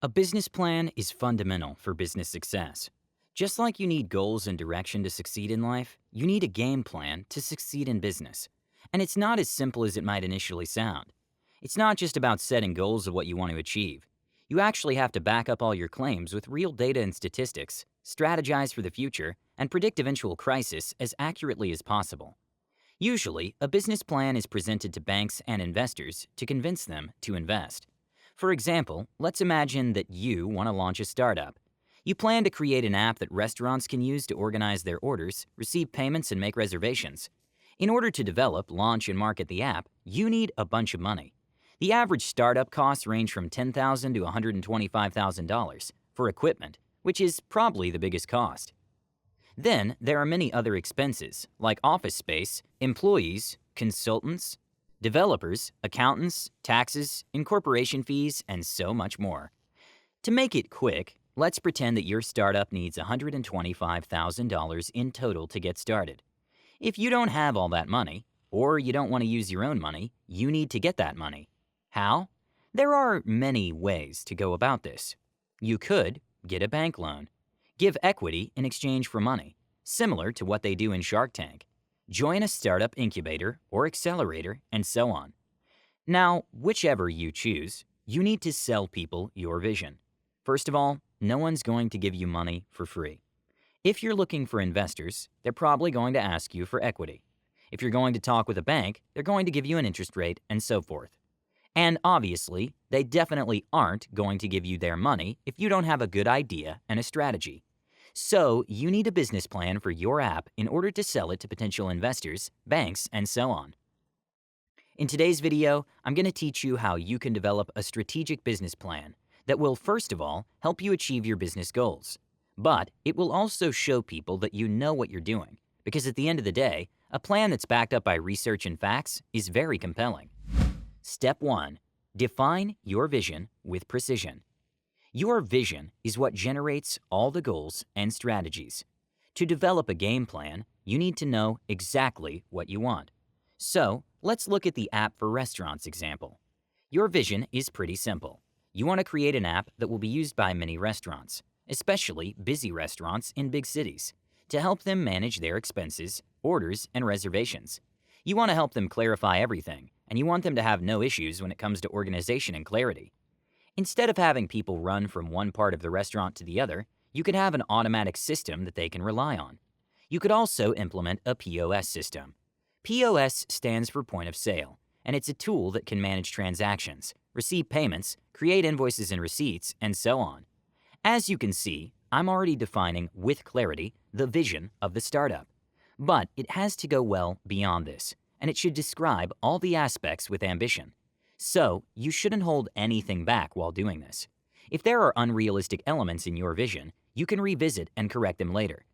A business plan is fundamental for business success. Just like you need goals and direction to succeed in life, you need a game plan to succeed in business. And it's not as simple as it might initially sound. It's not just about setting goals of what you want to achieve. You actually have to back up all your claims with real data and statistics, strategize for the future, and predict eventual crisis as accurately as possible. Usually, a business plan is presented to banks and investors to convince them to invest. For example, let's imagine that you want to launch a startup. You plan to create an app that restaurants can use to organize their orders, receive payments, and make reservations. In order to develop, launch, and market the app, you need a bunch of money. The average startup costs range from $10,000 to $125,000 for equipment, which is probably the biggest cost. Then, there are many other expenses, like office space, employees, consultants, developers, accountants, taxes, incorporation fees, and so much more. To make it quick, let's pretend that your startup needs $125,000 in total to get started. If you don't have all that money, or you don't want to use your own money, you need to get that money. How? There are many ways to go about this. You could get a bank loan. Give equity in exchange for money, similar to what they do in Shark Tank. Join a startup incubator or accelerator, and so on. Now, whichever you choose, you need to sell people your vision. First of all, no one's going to give you money for free. If you're looking for investors, they're probably going to ask you for equity. If you're going to talk with a bank, they're going to give you an interest rate, and so forth. And obviously, they definitely aren't going to give you their money if you don't have a good idea and a strategy. So, you need a business plan for your app in order to sell it to potential investors, banks, and so on. In today's video, I'm going to teach you how you can develop a strategic business plan that will, first of all, help you achieve your business goals. But it will also show people that you know what you're doing, because at the end of the day, a plan that's backed up by research and facts is very compelling. Step 1. Define your vision with precision. Your vision is what generates all the goals and strategies. To develop a game plan, you need to know exactly what you want. So, let's look at the app for restaurants example. Your vision is pretty simple. You want to create an app that will be used by many restaurants, especially busy restaurants in big cities, to help them manage their expenses, orders, and reservations. You want to help them clarify everything, and you want them to have no issues when it comes to organization and clarity. Instead of having people run from one part of the restaurant to the other, you could have an automatic system that they can rely on. You could also implement a POS system. POS stands for point of sale, and it's a tool that can manage transactions, receive payments, create invoices and receipts, and so on. As you can see, I'm already defining with clarity the vision of the startup. But it has to go well beyond this, and it should describe all the aspects with ambition. So, you shouldn't hold anything back while doing this. If there are unrealistic elements in your vision, you can revisit and correct them later.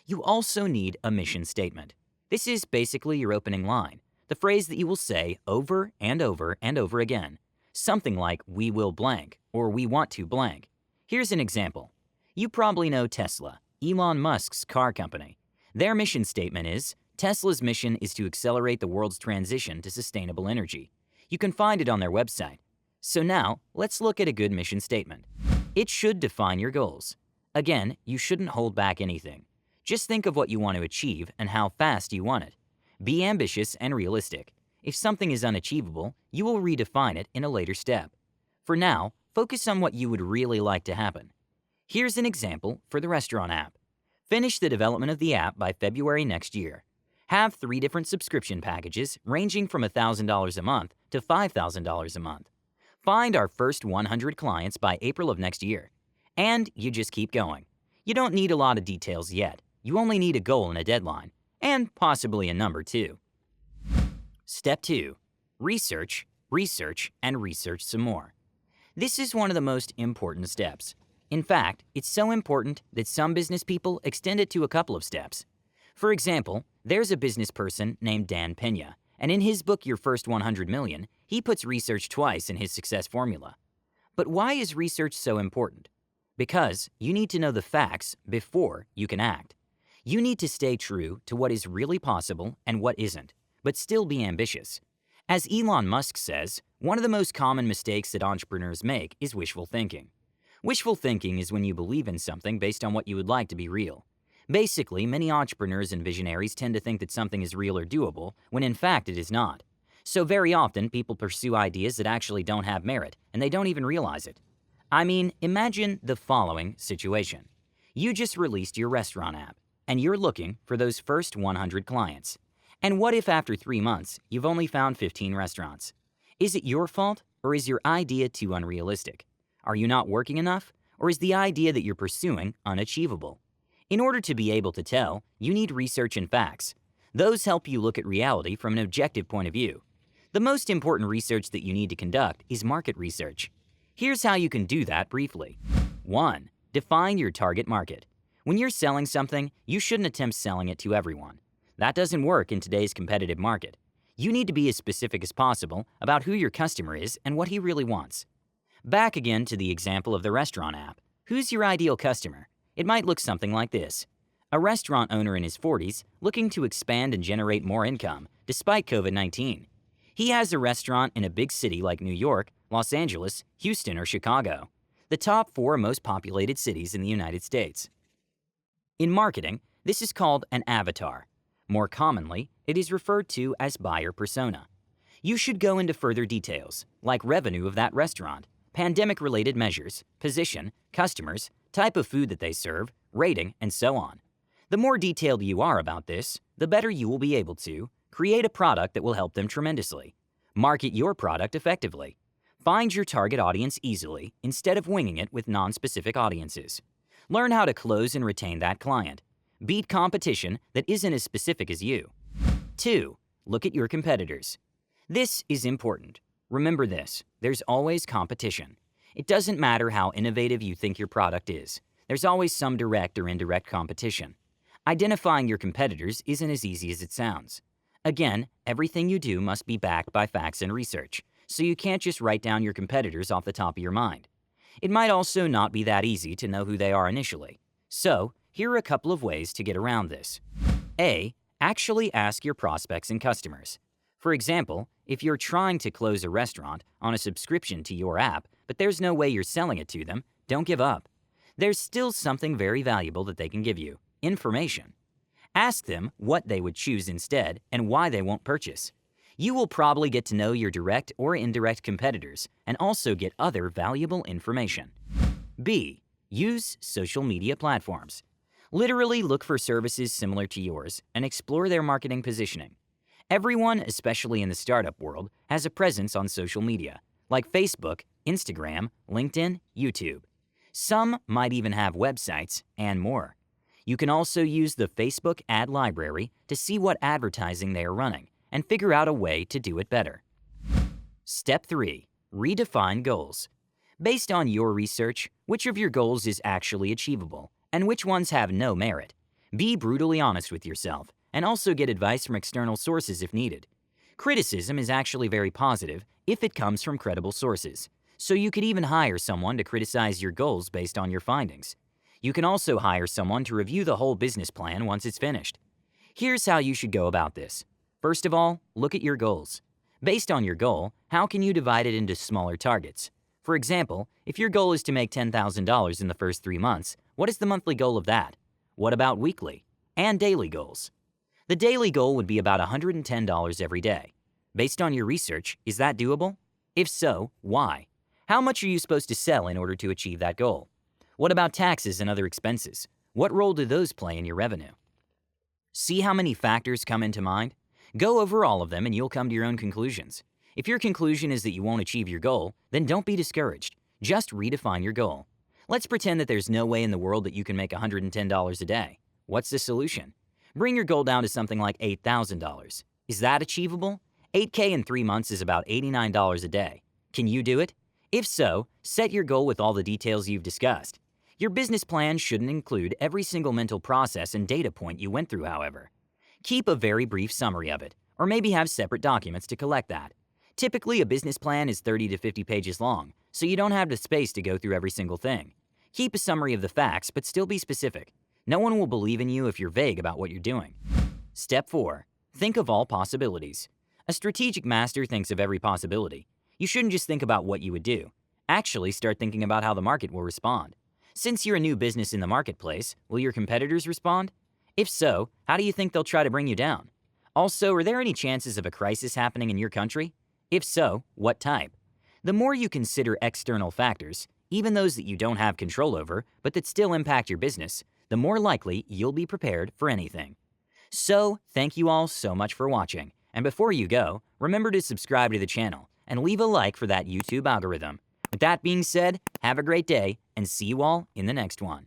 You also need a mission statement. This is basically your opening line, the phrase that you will say over and over and over again. Something like, "We will blank," or "We want to blank." Here's an example. You probably know Tesla, Elon Musk's car company. Their mission statement is, Tesla's mission is to accelerate the world's transition to sustainable energy. You can find it on their website. So now, let's look at a good mission statement. It should define your goals. Again, you shouldn't hold back anything. Just think of what you want to achieve and how fast you want it. Be ambitious and realistic. If something is unachievable, you will redefine it in a later step. For now, focus on what you would really like to happen. Here's an example for the restaurant app. Finish the development of the app by February next year. Have 3 different subscription packages ranging from $1,000 a month to $5,000 a month. Find our first 100 clients by April of next year. And you just keep going. You don't need a lot of details yet. You only need a goal and a deadline, and possibly a number too. Step 2. Research, research, and research some more. This is one of the most important steps. In fact, it's so important that some business people extend it to a couple of steps. For example, there's a business person named Dan Pena, and in his book Your First 100 Million, he puts research twice in his success formula. But why is research so important? Because you need to know the facts before you can act. You need to stay true to what is really possible and what isn't, but still be ambitious. As Elon Musk says, one of the most common mistakes that entrepreneurs make is wishful thinking. Wishful thinking is when you believe in something based on what you would like to be real. Basically, many entrepreneurs and visionaries tend to think that something is real or doable, when in fact it is not. So very often, people pursue ideas that actually don't have merit, and they don't even realize it. I mean, imagine the following situation. You just released your restaurant app, and you're looking for those first 100 clients. And what if after 3 months, you've only found 15 restaurants? Is it your fault, or is your idea too unrealistic? Are you not working enough, or is the idea that you're pursuing unachievable? In order to be able to tell, you need research and facts. Those help you look at reality from an objective point of view. The most important research that you need to conduct is market research. Here's how you can do that briefly. 1. Define your target market. When you're selling something, you shouldn't attempt selling it to everyone. That doesn't work in today's competitive market. You need to be as specific as possible about who your customer is and what he really wants. Back again to the example of the restaurant app. Who's your ideal customer? It might look something like this. A restaurant owner in his 40s looking to expand and generate more income despite COVID-19. He has a restaurant in a big city like New York, Los Angeles, Houston, or Chicago, the top 4 most populated cities in the United States. In marketing, this is called an avatar. More commonly, it is referred to as buyer persona. You should go into further details, like revenue of that restaurant, pandemic-related measures, position, customers, type of food that they serve, rating, and so on. The more detailed you are about this, the better you will be able to create a product that will help them tremendously. Market your product effectively. Find your target audience easily instead of winging it with non-specific audiences. Learn how to close and retain that client. Beat competition that isn't as specific as you. 2. Look at your competitors. This is important. Remember this, there's always competition. It doesn't matter how innovative you think your product is. There's always some direct or indirect competition. Identifying your competitors isn't as easy as it sounds. Again, everything you do must be backed by facts and research, so you can't just write down your competitors off the top of your mind. It might also not be that easy to know who they are initially. So, here are a couple of ways to get around this. A. Actually ask your prospects and customers. For example, if you're trying to close a restaurant on a subscription to your app, but there's no way you're selling it to them, don't give up. There's still something very valuable that they can give you: information. Ask them what they would choose instead and why they won't purchase. You will probably get to know your direct or indirect competitors and also get other valuable information. B. Use social media platforms. Literally look for services similar to yours and explore their marketing positioning. Everyone, especially in the startup world, has a presence on social media, like Facebook, Instagram, LinkedIn, YouTube. Some might even have websites and more. You can also use the Facebook ad library to see what advertising they are running and figure out a way to do it better. Step 3. Redefine goals. Based on your research, which of your goals is actually achievable and which ones have no merit? Be brutally honest with yourself and also get advice from external sources if needed. Criticism is actually very positive if it comes from credible sources, so you could even hire someone to criticize your goals based on your findings. You can also hire someone to review the whole business plan once it's finished. Here's how you should go about this. First of all, look at your goals. Based on your goal, how can you divide it into smaller targets? For example, if your goal is to make $10,000 in the first 3 months, what is the monthly goal of that? What about weekly and daily goals? The daily goal would be about $110 every day. Based on your research, is that doable? If so, why? How much are you supposed to sell in order to achieve that goal? What about taxes and other expenses? What role do those play in your revenue? See how many factors come into mind? Go over all of them and you'll come to your own conclusions. If your conclusion is that you won't achieve your goal, then don't be discouraged. Just redefine your goal. Let's pretend that there's no way in the world that you can make $110 a day. What's the solution? Bring your goal down to something like $8,000. Is that achievable? $8K in 3 months is about $89 a day. Can you do it? If so, set your goal with all the details you've discussed. Your business plan shouldn't include every single mental process and data point you went through, however. Keep a very brief summary of it, or maybe have separate documents to collect that. Typically, a business plan is 30 to 50 pages long, so you don't have the space to go through every single thing. Keep a summary of the facts, but still be specific. No one will believe in you if you're vague about what you're doing. Step 4. Think of all possibilities. A strategic master thinks of every possibility. You shouldn't just think about what you would do. Actually, start thinking about how the market will respond. Since you're a new business in the marketplace, will your competitors respond? If so, how do you think they'll try to bring you down? Also, are there any chances of a crisis happening in your country? If so, what type? The more you consider external factors, even those that you don't have control over, but that still impact your business, the more likely you'll be prepared for anything. So, thank you all so much for watching. And before you go, remember to subscribe to the channel and leave a like for that YouTube algorithm. With that being said, have a great day and see you all in the next one.